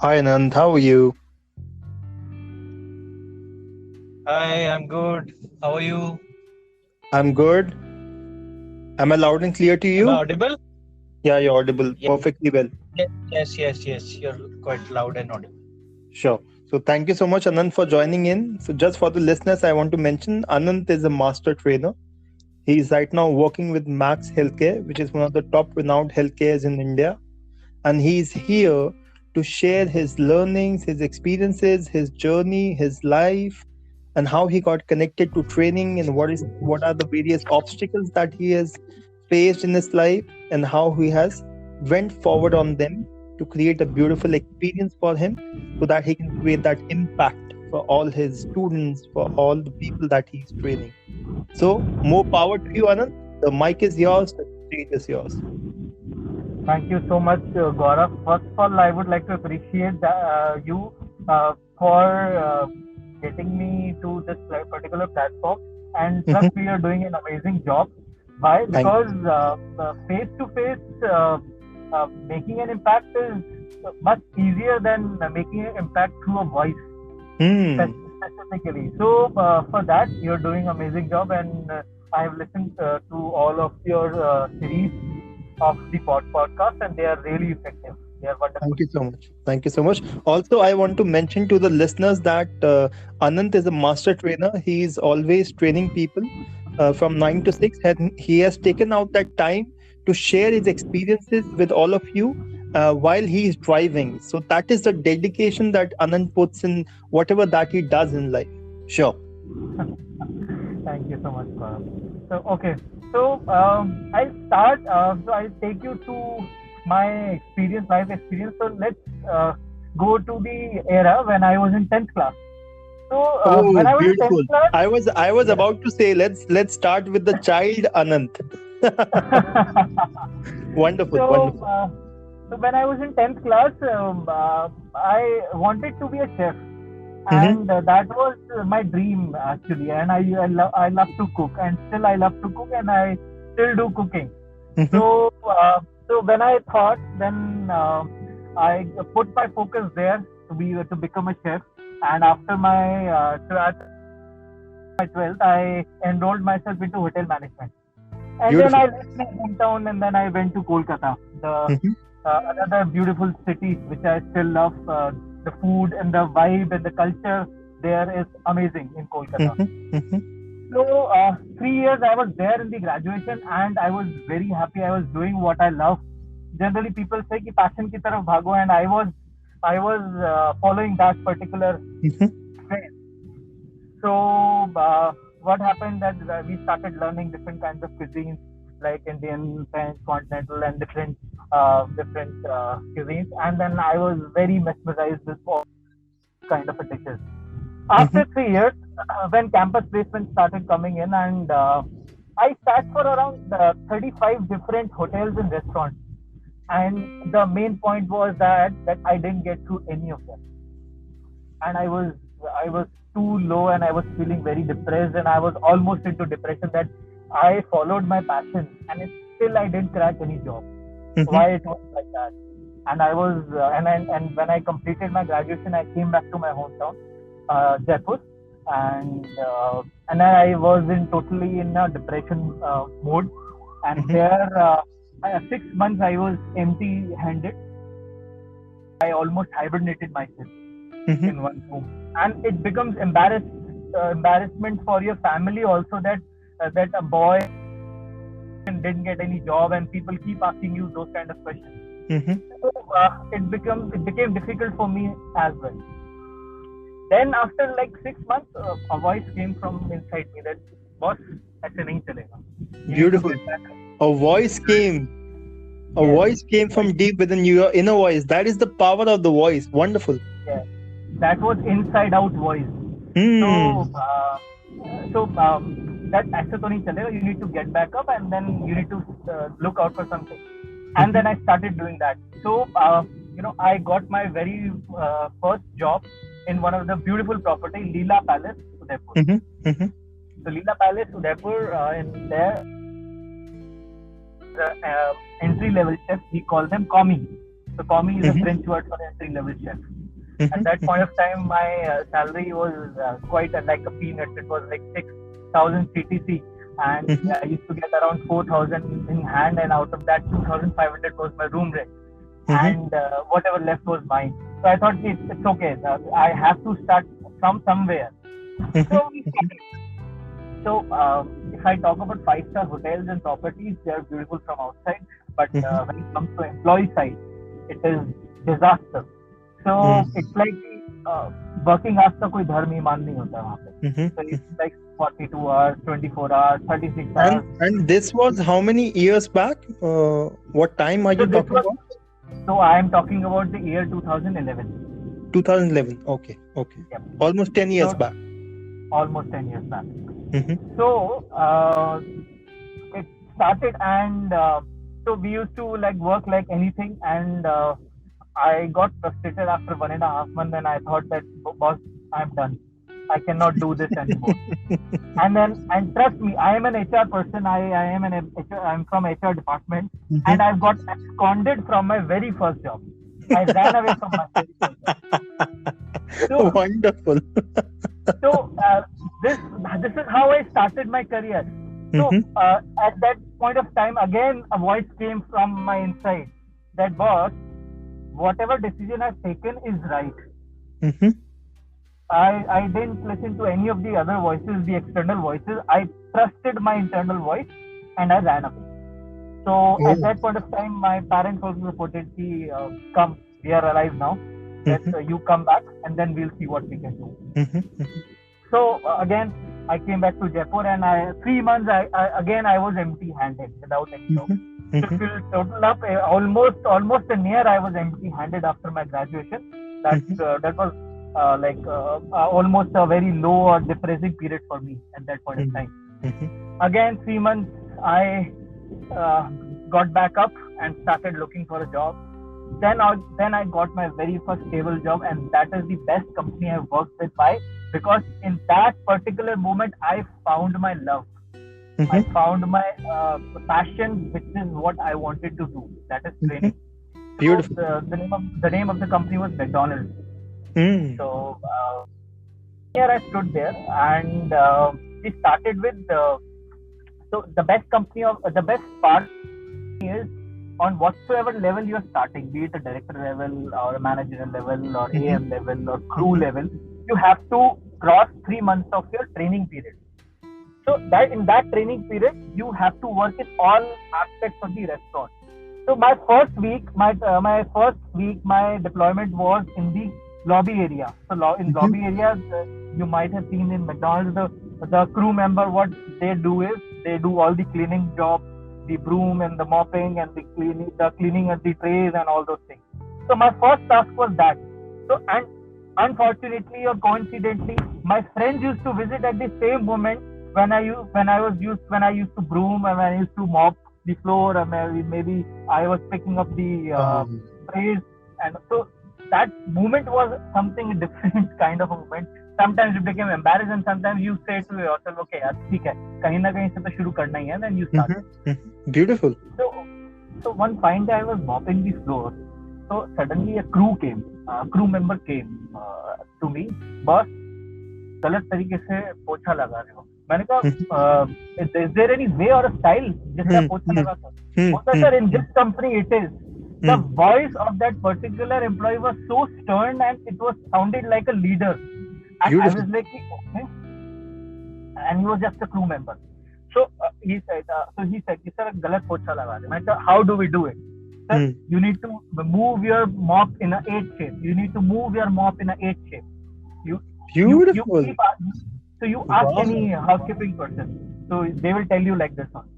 Hi Anand, how are you? Hi, I'm good. How are you? I'm good. Am I loud and clear to Am I you? audible? Yeah, you're audible Yes, perfectly well. yes. You're quite loud and audible. Sure. So thank you so much, Anand, for joining in. So just for the listeners, I want to mention Anand is a master trainer. He is right now working with Max Healthcare, which is one of the top renowned healthcares in India. And he is here to share his learnings, his experiences, his journey, his life, and how he got connected to training and what are the various obstacles that he has faced in his life and how he has went forward on them to create a beautiful experience for him so that he can create that impact for all his students, for all the people that he's training. So more power to you, Anand. The mic is yours, the stage is yours. Thank you so much, Gaurav. First of all, I would like to appreciate you for getting me to this particular platform. And trust me, you're doing an amazing job. Why? Thank Because face to face, making an impact is much easier than making an impact through a voice Hmm. specifically. So for that, you're doing amazing job, and I have listened to all of your series of the podcast, and they are really effective. They are wonderful. Thank you so much. Thank you so much. Also, I want to mention to the listeners that Anant is a master trainer. He is always training people from 9 to 6, and he has taken out that time to share his experiences with all of you while he is driving. So, that is the dedication that Anand puts in whatever that he does in life. Sure. Thank you so much, Gaurav. So okay, so I'll start. So I'll take you to my experience, life experience. So let's go to the era when I was in 10th class. So Oh, when I was in beautiful. 10th class, I was yeah. about to say let's start with the child Anant. Wonderful, so, wonderful. uh, so when I was in 10th class, I wanted to be a chef, Mm-hmm. and that was my dream actually. And I love to cook, and still I love to cook, and I still do cooking. Mm-hmm. So when I thought, then I put my focus there to become a chef. And after my 12th, I enrolled myself into hotel management. And then Beautiful. I left my hometown, and then I went to Kolkata, the Mhm, another beautiful city which I still love. The food and the vibe and the culture there is amazing in Kolkata. mhm, mhm. So 3 years I was there in the graduation, and I was very happy. I was doing what I love. Generally, people say कि passion की तरफ भागो, and I was following that particular Mhm, trend. So what happened that we started learning different kinds of cuisines like Indian, French, continental, and different cuisines. And then I was very mesmerized with all kind of dishes. mhm. After 3 years, when campus placement started coming in, and I sat for around 35 different hotels and restaurants. And the main point was that I didn't get through any of them, and I was too low, and I was feeling very depressed, and I was almost into depression that I followed my passion, and still I didn't crack any job. Mhm. Why it was like that? And I was and when I completed my graduation, I came back to my hometown, Jaipur, and then I was in totally in a depression mode, and Mhm. there 6 months I was empty-handed. I almost hibernated myself Mhm. in one room, and it becomes embarrassment for your family also that a boy didn't get any job, and people keep asking you those kind of questions. Mhm. So it became difficult for me as well. Then after like 6 months, a voice came from inside me that, boss, ऐसे नहीं चलेगा. You need to Beautiful. get back. A voice came. A Yes, voice came voice. from deep within you, your inner voice. That is the power of the voice. Wonderful. Yes, that was inside out voice. Hmm. So, that ऐसे तो नहीं चलेगा. You need to get back up, and then you need to look out for something. And Mhm, then I started doing that. So, I got my very first job in one of the beautiful property, Leela Palace, Udaipur. mhm, mhm, So, Leela Palace, Udaipur, in there, the entry level chef, we call them commis. So Commie is a Mhm. French word for entry level chef. At Mhm. that point of time, my salary was quite like a peanut. It was like 6,000 CTC, and Mhm. I used to get around 4,000 in hand, and out of that, 2,500 was my room rent, Mhm. and whatever left was mine. So I thought it's okay. I have to start from somewhere. Mhm. So we started. So if I talk about five-star hotels and properties, they are beautiful from outside, but Mhm. when it comes to employee side, it is disaster. So it's like working hours का कोई धर्म ईमान नहीं होता वहाँ पे. Mhm. So it's like 42 hours, 24 hours, 36 hours. And this was how many years back? What time are So you this talking was, about? so I am talking about the year 2011. 2011. Okay. Yep. Almost 10 years So back. almost 10 years back. Mhm. So it started, and so we used to like work like anything, and I got frustrated after 1.5 months, and I thought that boss, I'm done. I cannot do this anymore. And trust me, I am an HR person. I'm from HR department, Mhm. and I've got absconded from my very first job. I ran away from my very first job. So, Wonderful. so this is how I started my career. So Mhm. at that point of time, again a voice came from my inside that boss, whatever decision I've taken is right. Mhm. I didn't listen to any of the other voices, the external voices. I trusted my internal voice, and I ran away. So at Oh. that point of time, my parents also supported me. Come, we are alive now. Let Mhm. you come back, and then we'll see what we can do. Mhm. Mhm. So again, I came back to Jaipur, and 3 months I was empty-handed without any job. Mhm. So if Mhm. you total up, almost a year I was empty-handed after my graduation. That was almost a very low or depressing period for me at that point of time. Mhm. Again, 3 months I got back up and started looking for a job. Then I got my very first stable job, and that is the best company I've worked with. Why? Because in that particular moment, I found my love. I Mhm. found my passion, which is what I wanted to do. That is training. So Beautiful. the name of the company was McDonald's. Mm. So here I stood there, and we started with so the best company of the best part is on whatsoever level you are starting, be it a director level or a managerial level or Mhm. AM level or crew level, you have to cross 3 months of your training period. So that in that training period, you have to work in all aspects of the restaurant. So my first week, my deployment was in the lobby area. So in lobby areas, you might have seen in McDonald's, the crew member, what they do is they do all the cleaning jobs, the broom and the mopping and the cleaning of the trays and all those things. So my first task was that. So, and unfortunately or coincidentally, my friends used to visit at the same moment when I used to broom and when I used to mop the floor, and maybe I was picking up the trays, and so that moment was something different kind of a moment. Sometimes you became embarrassed, and sometimes you say to yourself, okay, ठीक है, कहीं ना कहीं से तो शुरू करना ही है, then you start. Beautiful. So one fine day I was mopping the floor. So suddenly a crew member came to me. Boss, गलत तरीके से पोछा लगा रहे हो. मैंने कहा, is there any way or a style जिससे आप पोछा लगा सकते? बोलता है, sir, in this company it is. The voice of that particular employee was so stern, and it was sounded like a leader. And I was like, okay. And he was just a crew member. So he said, sir, galat pocha laga rahe. I said, how do we do it? Sir, you need to move your mop in a 8 shape. You need to move your mop in a 8 shape. Beautiful. So you ask any housekeeping person. So they will tell you like this one.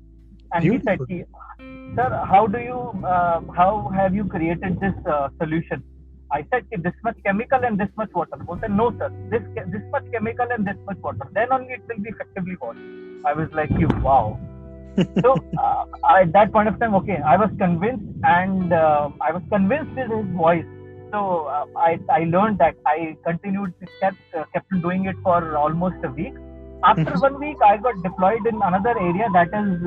And Beautiful. He said, sir, how have you created this solution? I said, this much chemical and this much water. He said, no, sir, this much chemical and this much water. Then only it will be effectively washed. I was like, wow. So at that point of time, okay, I was convinced, and I was convinced with his voice. So I learned that. I continued, kept doing it for almost a week. After 1 week, I got deployed in another area, that is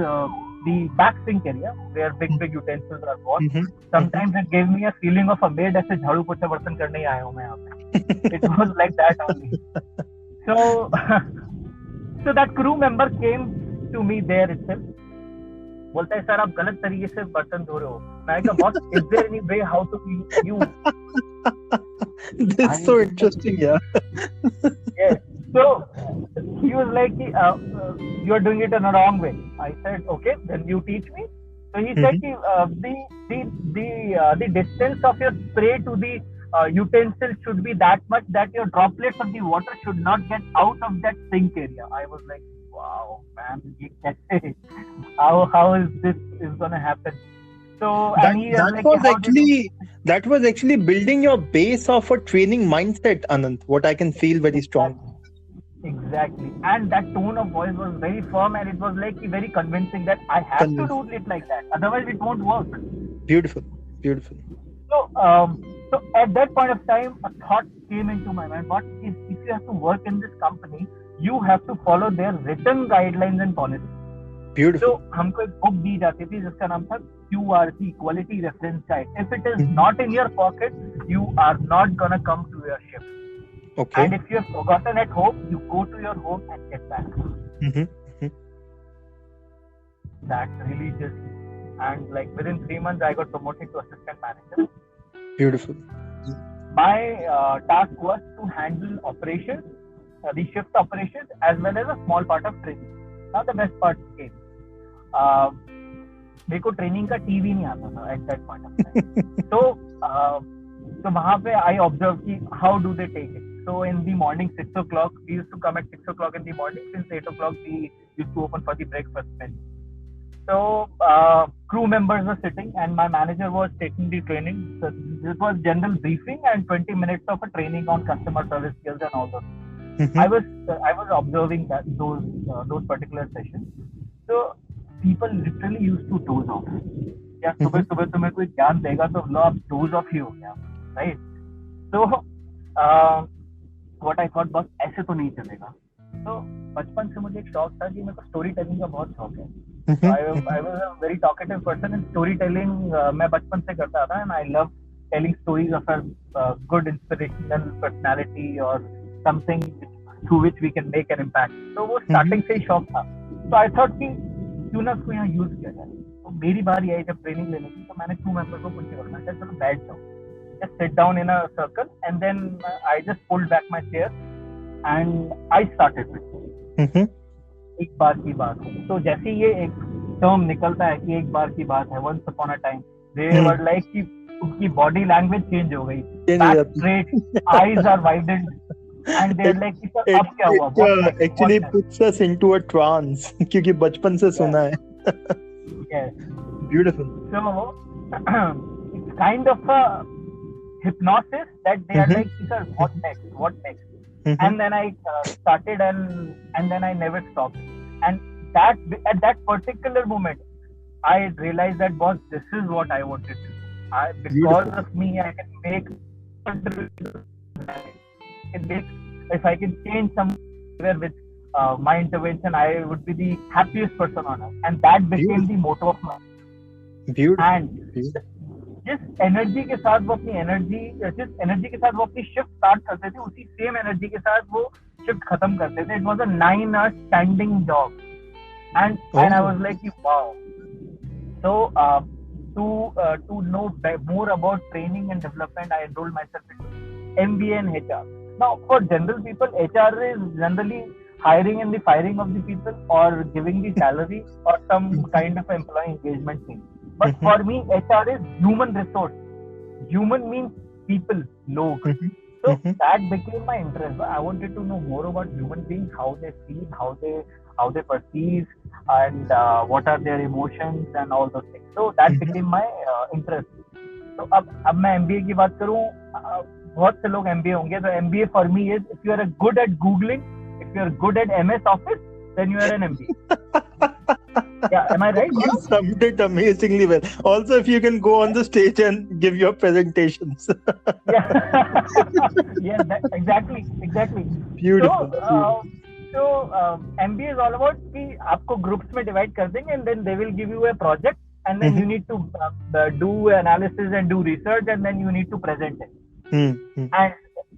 the back sink area where big utensils are bought. Mhm. Sometimes it gave me a feeling of a maid ऐसे झाड़ू पोछा बर्तन करने ही आया हूँ मैं यहाँ पे. It was like that only. So so that crew member came to me there itself. बोलता है सर आप गलत तरीके से बर्तन धो रहे हो. मैं कहा boss, is there any way how to use? This is so interesting, yeah. Yes. So he was like, you are doing it in a wrong way. I said, okay, then you teach me. So he said, the distance of your spray to the utensil should be that much that your droplets of the water should not get out of that sink area. I was like, wow, man, how is this is gonna happen? So that was actually building your base of a training mindset, Anant. What I can feel very strong. Exactly, and that tone of voice was very firm, and it was like very convincing that I have to do it like that. Otherwise, it won't work. Beautiful. So at that point of time, a thought came into my mind: what if you have to work in this company, you have to follow their written guidelines and policies. Beautiful. So हमको एक book दी जाती थी जिसका नाम था QRC, Quality Reference Guide. If it is not in your pocket, you are not gonna come to your shift. Okay. And if you have forgotten at home, you go to your home and get back. That really just, and like within 3 months, I got promoted to assistant manager. Beautiful. My task was to handle operations, the shift operations, as well as a small part of training. Now the best part came. मेरे को training का TV नहीं आता था at that point of time. So वहाँ पे I observed कि how do they take it. So in the morning 6 o'clock, we used to come at 6 o'clock in the morning. Since 8 o'clock, we used to open for the breakfast menu. So crew members were sitting and my manager was taking the training. So this was general briefing and 20 minutes of a training on customer service skills and all those. I was observing those particular sessions. So people literally used to doze off. या सुबह तुम्हें कोई ज्ञान देगा तो लो आप doze off ही हो गया, right? So what I thought was ऐसे तो नहीं चलेगा. तो बचपन से मुझे एक शौक था कि मेरे को स्टोरी टेलिंग का बहुत शौक है. I was a very talkative person and storytelling मैं बचपन से करता था, and I love telling stories of a good inspirational personality or something through which we can make an impact. So वो starting से ही शौक था. So I thought कि क्यों ना उसको यहाँ यूज किया जाए. तो मेरी बारी आई जब ट्रेनिंग लेने की, तो मैंने 2 मेंबर्स को कुछ करना है, चलो बैठ जाओ, just sit down in a circle, and then I just pulled back my chair and I started with एक बार की बात है. तो जैसे ये एक टर्म निकलता है कि एक बार की बात है, once upon a time, they were like कि उनकी बॉडी लैंग्वेज चेंज हो गई, back straight, eyes are widened, and they're like कि सर अब क्या हुआ. Actually puts us into a trance क्योंकि बचपन से सुना है. Yes. Beautiful. So it's kind of a hypnosis that they are like, sir, what next? And then I started and then I never stopped. And that at that particular moment, I realized that, boss, this is what I wanted to do. Because of me, I can make. If I can change somewhere with my intervention, I would be the happiest person on earth. And that became the motto of my. Beautiful. And जिस energy के साथ वो अपनी shift start करते थे, उसी same energy के साथ वो शिफ्ट खत्म करते थे. It was a 9-hour standing job, and I was like wow. So to know more about training and development, I enrolled myself into MBA in HR. Now, for general people, HR is generally hiring and the firing of the people, or giving the salary, or some kind of employee engagement thing. But for me, HR is human resource. Human means people, log. So that became my interest. I wanted to know more about human beings, how they feel, how they perceive, and what are their emotions and all those things. So that became my interest. So अब मैं MBA की बात करूँ, बहुत से लोग MBA होंगे. So MBA for me is, if you are good at Googling, if you are good at MS Office, then you are an MBA. Yeah, am I right? You summed it amazingly well. Also, if you can go on the stage and give your presentations. Yeah, exactly. Beautiful. So MBA is all about कि आपको groups में divide कर देंगे and then they will give you a project and then you need to do analysis and do research and then you need to present it. And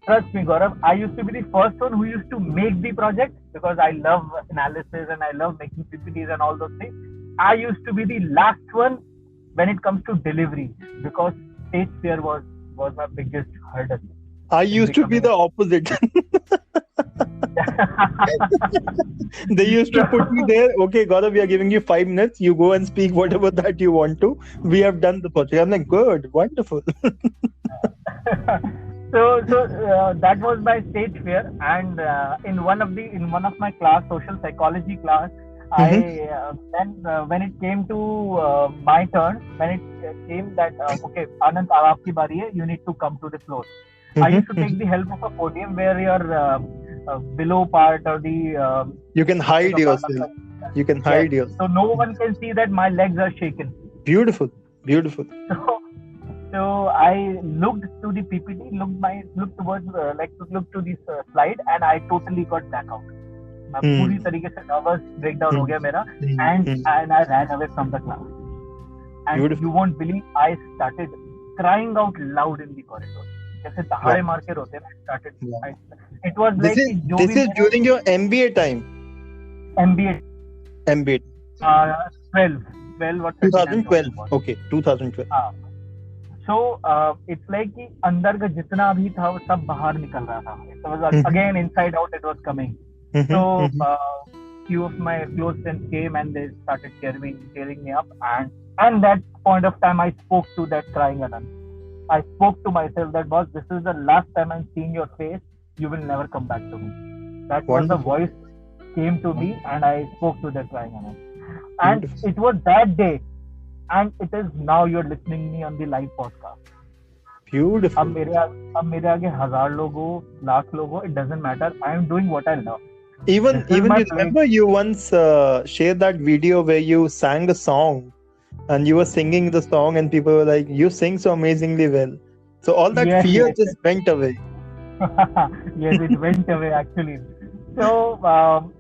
trust me, Gaurav, I used to be the first one who used to make the project because I love analysis and I love making PPTs and all those things. I used to be the last one when it comes to delivery because stage fear was my biggest hurdle. I used to be the opposite. They used to put me there. Okay, Gaurav, we are giving you 5 minutes. You go and speak whatever that you want to. We have done the project. I'm like, good, wonderful. So that was my stage fear, and in one of my class, social psychology class, when it came to my turn, when it came that okay, Anand, aapki bari hai, you need to come to the floor. I used to take the help of a podium where your below part or the you can hide yourself. You can hide yourself. So no one can see that my legs are shaken. Beautiful. So I looked to the PPT, looked towards looked to this slide, and I totally got back out. मैं पूरी तरीके से nervous breakdown हो गया मेरा, and I ran away from the class. And you won't believe, I started crying out loud in the corridor. जैसे दहाड़े मार के रोते ना, it was like this is during your MBA time. MBA 12 or 2012. Okay, 2012. So it's like कि अंदर का जितना भी था वो सब बाहर निकल रहा था. It was again inside out. It was coming. So few of my close friends came and they started cheering me up. And that point of time, I spoke to that crying Anand. I spoke to myself that, boss, this is the last time I'm seeing your face. You will never come back to me. That was the voice came to me, and I spoke to that crying Anand. And it was that day. And it is now you're listening me on the live podcast. Beautiful. अब मेरे आगे 1000 लोग हो, लाख लोग हो, it doesn't matter. I am doing what I love. Even you remember you once shared that video where you sang a song and you were singing the song and people were like, you sing so amazingly well. So all that fear just went away. Yes, it went away actually. So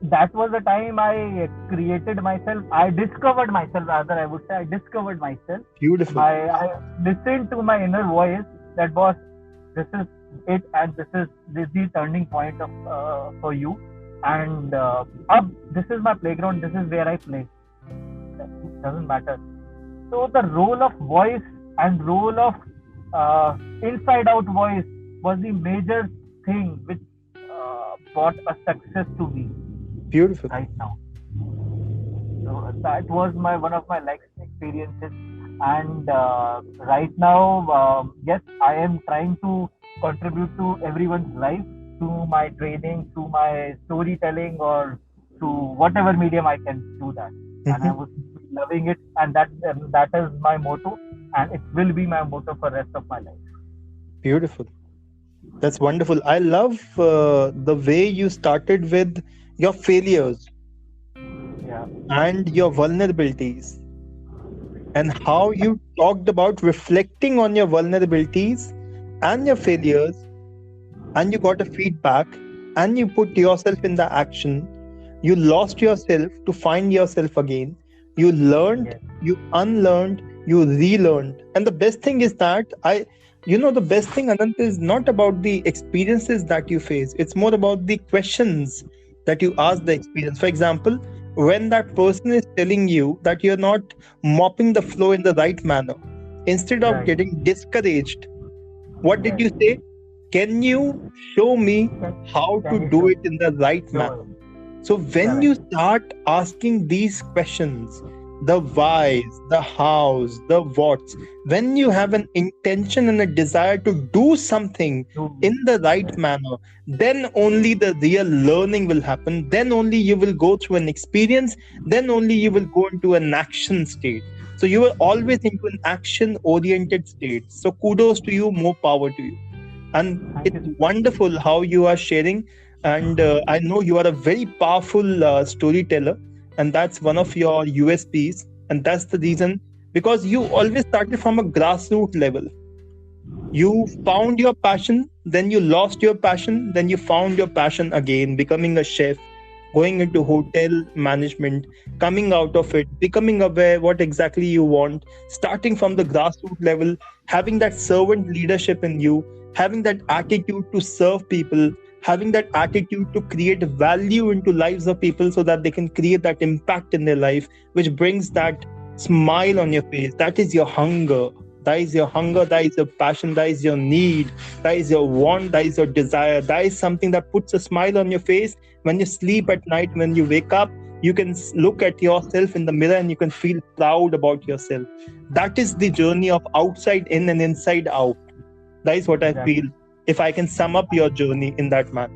that was the time I created myself. I discovered myself, rather I would say. I discovered myself. Beautiful. I listened to my inner voice that, boss, this is it, and this is the turning point of for you. And this is my playground. This is where I play. It doesn't matter. So the role of voice and role of inside out voice was the major thing which brought a success to me. Beautiful. Right now. So that was one of my life experiences. And right now, yes, I am trying to contribute to everyone's life through my training, through my storytelling, or through whatever medium I can do that. And I was loving it, and that is my motto, and it will be my motto for the rest of my life. Beautiful. That's wonderful. I love the way you started with your failures and your vulnerabilities, and how you talked about reflecting on your vulnerabilities and your failures, and you got a feedback, and you put yourself in the action. You lost yourself to find yourself again. You learned, you unlearned, you relearned. And the best thing is that the best thing, Anant, is not about the experiences that you face. It's more about the questions that you ask the experience. For example, when that person is telling you that you're not mopping the floor in the right manner, instead of getting discouraged, what did you say? Can you show me how to do it in the right manner? So when you start asking these questions, the whys, the hows, the whats, when you have an intention and a desire to do something in the right manner, then only the real learning will happen. Then only you will go through an experience. Then only you will go into an action state. So you were always into an action-oriented state. So kudos to you, more power to you. And it's wonderful how you are sharing. And I know you are a very powerful storyteller. And that's one of your USPs. And that's the reason, because you always started from a grassroots level. You found your passion, then you lost your passion, then you found your passion again, becoming a chef, going into hotel management, coming out of it, becoming aware what exactly you want, starting from the grassroots level, having that servant leadership in you, having that attitude to serve people, having that attitude to create value into lives of people so that they can create that impact in their life, which brings that smile on your face. That is your hunger. That is your hunger. That is your passion. That is your need. That is your want. That is your desire. That is something that puts a smile on your face. When you sleep at night, when you wake up, you can look at yourself in the mirror and you can feel proud about yourself. That is the journey of outside in and inside out. That is what I feel. If I can sum up your journey in that manner.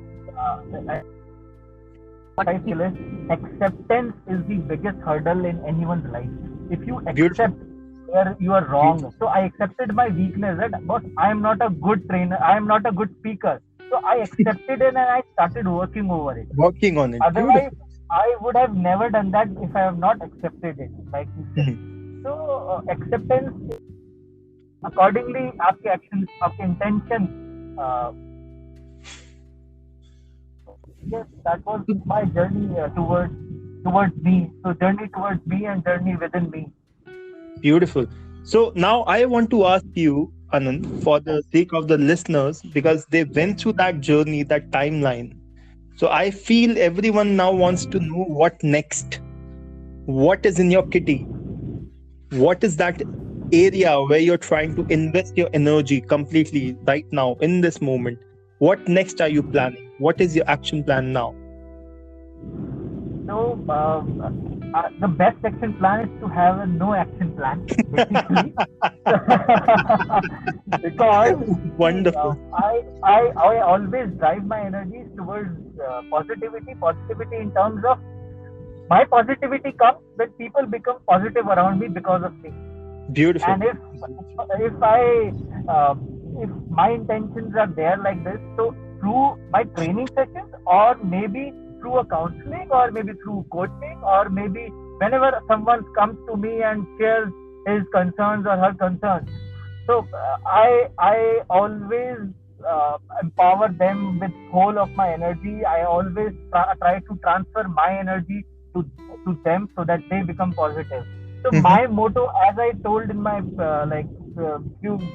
What I feel is acceptance is the biggest hurdle in anyone's life. If you accept where you are wrong, so I accepted my weakness, that boss, I am not a good trainer, I am not a good speaker. So I accepted it and I started working over it. Working on it. Otherwise, I would have never done that if I have not accepted it, like you said. So acceptance, accordingly, आपके actions, आपके intention. Yes, that was my journey towards me. So journey towards me and journey within me. Beautiful. So now I want to ask you, Anand, for the sake of the listeners, because they went through that journey, that timeline. So I feel everyone now wants to know what next. What is in your kitty? What is that area where you're trying to invest your energy completely right now in this moment? What next are you planning? What is your action plan now? So the best action plan is to have a no action plan, basically. Because wonderful. I always drive my energies towards positivity in terms of my positivity comes when people become positive around me because of me. Beautiful. And if my intentions are there like this, so through my training sessions, or maybe through a counseling, or maybe through coaching, or maybe whenever someone comes to me and shares his concerns or her concerns, so I always empower them with whole of my energy. I always try to transfer my energy to them so that they become positive. So my motto, as I told in my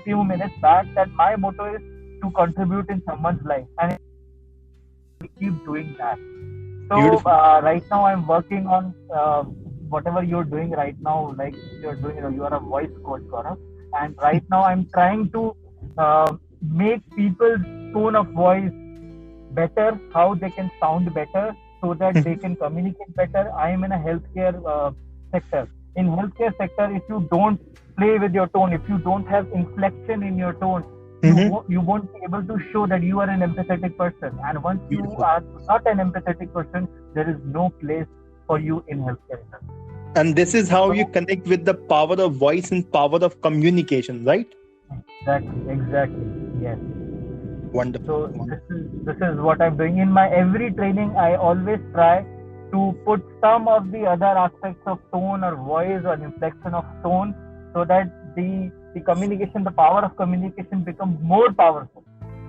few minutes back, that my motto is to contribute in someone's life, and I keep doing that. So right now I'm working on whatever you're doing right now. Like you're doing, you are a voice coach, Gaurav, and right now I'm trying to make people's tone of voice better, how they can sound better, so that they can communicate better. I am in a healthcare sector. In healthcare sector, if you don't play with your tone, if you don't have inflection in your tone, you won't be able to show that you are an empathetic person. And once you are not an empathetic person, there is no place for you in healthcare. And this is how you connect with the power of voice and power of communication, right? Exactly. Yes. Wonderful. So this is what I'm doing. In my every training, I always try to put some of the other aspects of tone or voice or inflection of tone, so that the communication, the power of communication becomes more powerful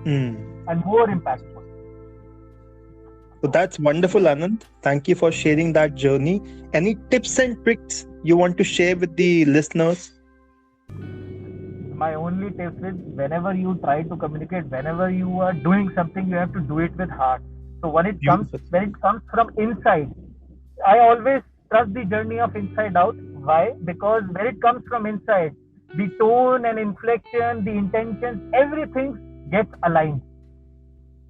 and more impactful. So that's wonderful, Anand. Thank you for sharing that journey. Any tips and tricks you want to share with the listeners? My only tip is, whenever you try to communicate, whenever you are doing something, you have to do it with heart. So when it comes from inside, I always trust the journey of inside out. Why? Because when it comes from inside, the tone and inflection, the intentions, everything gets aligned.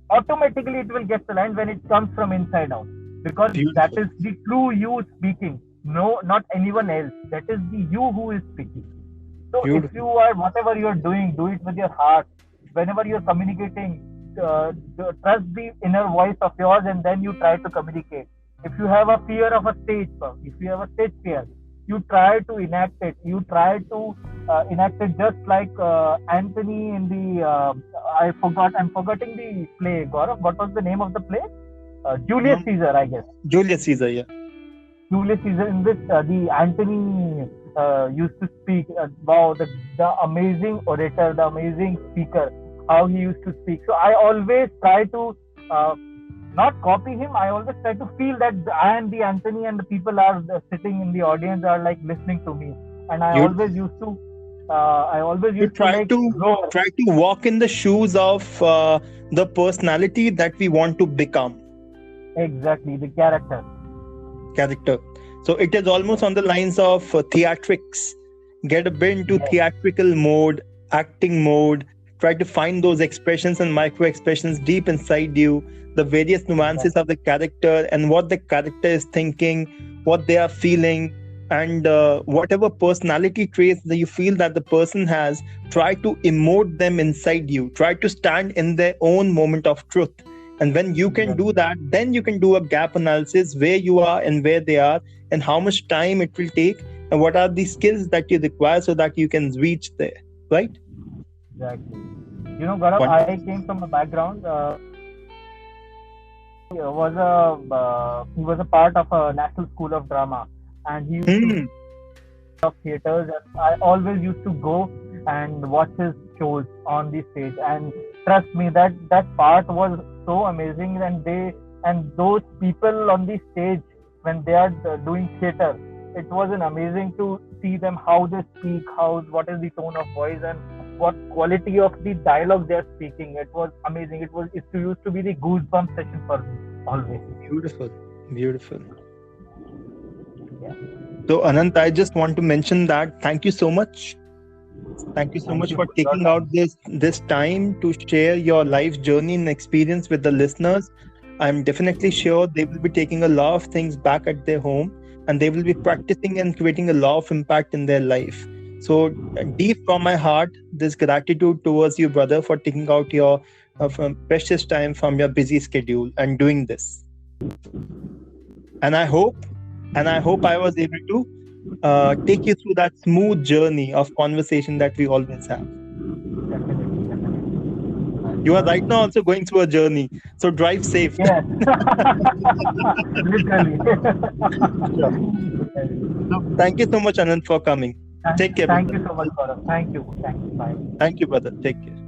Automatically it will get aligned when it comes from inside out. Because that is the true you speaking. No, not anyone else. That is the you who is speaking. So if you are, whatever you are doing, do it with your heart. Whenever you are communicating, trust the inner voice of yours, and then you try to communicate. If you have a fear of a stage, if you have a stage fear, you try to enact it. You try to enact it just like Antony in the I'm forgetting the play. Gaurav, what was the name of the play? Julius Caesar, I guess. Julius Caesar, yeah. Julius Caesar. In this, the Antony used to speak. Wow, the amazing orator, the amazing speaker, how he used to speak. So I always try to not copy him. I always try to feel that I am the Anthony and the people are sitting in the audience are like listening to me. And I You- always used to, You try to walk in the shoes of the personality that we want to become. Exactly, the character. So it is almost on the lines of theatrics. Get a bit into theatrical mode, acting mode. Try to find those expressions and micro expressions deep inside you, the various nuances of the character and what the character is thinking, what they are feeling, and whatever personality traits that you feel that the person has, try to emote them inside you. Try to stand in their own moment of truth. And when you can do that, then you can do a gap analysis where you are and where they are and how much time it will take and what are the skills that you require so that you can reach there, right? Exactly. You know, Gaurav, Wonderful. I came from a background. He was a part of a National School of Drama, and he used to of theaters. And I always used to go and watch his shows on the stage. And trust me, that part was so amazing. And those people on the stage when they are doing theater, it was an amazing to see them how they speak, what is the tone of voice, and what quality of the dialogue they are speaking. It was amazing. It used to be the goosebump session for me always. Beautiful. Yeah. So Anant, I just want to mention that thank you so much. Thank you so much for taking out this time to share your life journey and experience with the listeners. I'm definitely sure they will be taking a lot of things back at their home and they will be practicing and creating a lot of impact in their life. So deep from my heart, this gratitude towards you, brother, for taking out your precious time from your busy schedule and doing this. And I hope I was able to take you through that smooth journey of conversation that we always have. You are right now also going through a journey, so drive safe. Yes. Literally. So, thank you so much, Anand, for coming. Take care. Thank you so much, Gaurav. Thank you. Bye. Thank you, brother. Take care.